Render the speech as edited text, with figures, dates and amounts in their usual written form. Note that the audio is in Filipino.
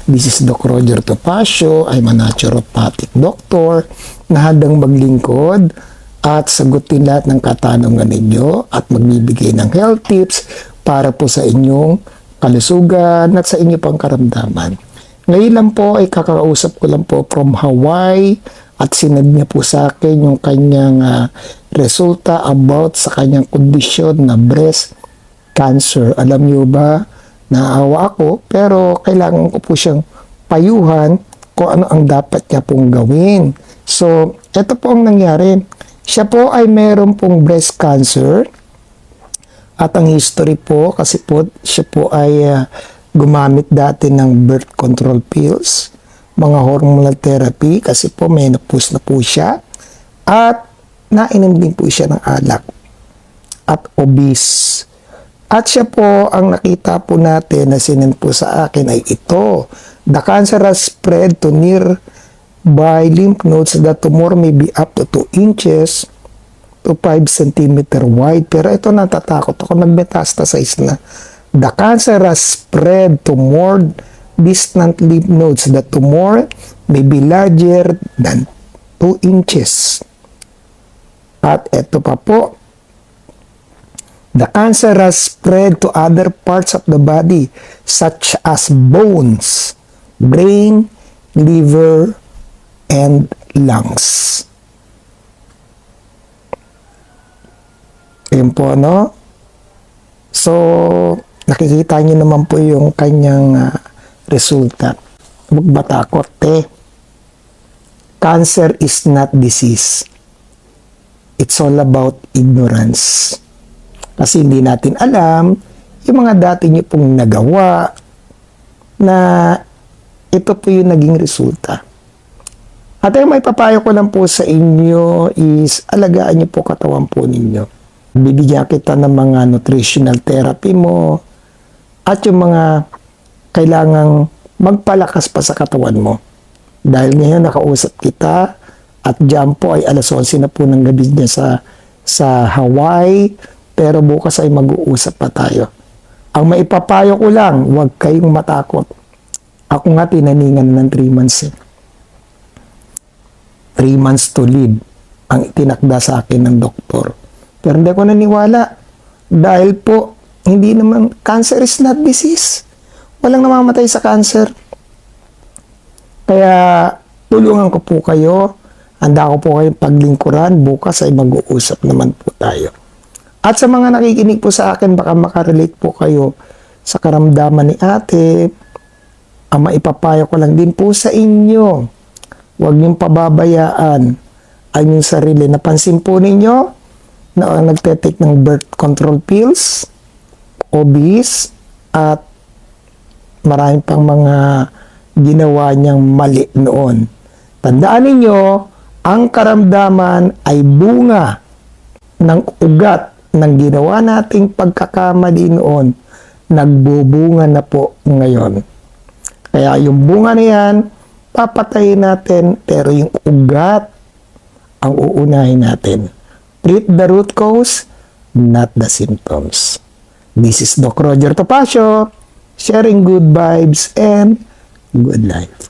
This is Doc Roger Topacio. I'm a naturopathic doctor na handang maglingkod at sagutin lahat ng katanungan ninyo at magbibigay ng health tips para po sa inyong kalusugan at sa inyong pang karamdaman. Ngayon lang po ay kakausap ko lang po from Hawaii at sinad niya po sa akin yung kanyang resulta about sa kanyang kondisyon na breast cancer. Alam niyo ba, naawa ako pero kailangan ko po siyang payuhan kung ano ang dapat niya pong gawin. So, ito po ang nangyari. Siya po ay meron pong breast cancer at ang history po kasi po siya po ay gumamit dati ng birth control pills, mga hormonal therapy kasi po menopause na po siya at nainom din po siya ng alak at obese. At siya po, ang nakita po natin na sinend po sa akin ay ito. The cancer has spread to nearby lymph nodes. The tumor may be up to 2 inches to 5 cm wide. Pero ito natatakot ako, nag-metastasize na. The cancer has spread to more distant lymph nodes. The tumor may be larger than 2 inches. At ito pa po, the cancer has spread to other parts of the body such as bones, brain, liver, and lungs. Yun po, no? So, nakikita niyo naman po yung kanyang resulta. Huwag matakot, Cancer is not disease. It's all about ignorance. Kasi hindi natin alam yung mga dati niyo pong nagawa na ito po yung naging resulta. At yung may papayo ko lang po sa inyo is alagaan niyo po katawan po ninyo. Bibigyan kita ng mga nutritional therapy mo at yung mga kailangang magpalakas pa sa katawan mo. Dahil ngayon nakausap kita at dyan po ay alas 11 na po ng gabi niya sa Hawaii. Pero bukas ay mag-uusap pa tayo. Ang maipapayo ko lang, huwag kayong matakot. Ako nga tinaningan ng 3 months. 3 months to live ang itinakda sa akin ng doktor. Pero hindi ko naniwala. Dahil po, hindi naman, cancer is not disease. Walang namamatay sa cancer. Kaya, tulungan ko po kayo. Handa ko po kayong paglingkuran. Bukas ay mag-uusap naman po tayo. At sa mga nakikinig po sa akin, baka makarelate po kayo sa karamdaman ni ate. Ang maipapayo ko lang din po sa inyo. Huwag niyong pababayaan ang inyong sarili. Napansin po ninyo na nagtetake ng birth control pills, obese, at maraming pang mga ginawa niyang mali noon. Tandaan ninyo, ang karamdaman ay bunga ng ugat ng ginawa nating pagkakamali noon, nagbubunga na po ngayon. Kaya yung bunga na yan, papatayin natin, pero yung ugat ang uunahin natin. Treat the root cause, not the symptoms. This is Doc Roger Topacio, sharing good vibes and good life.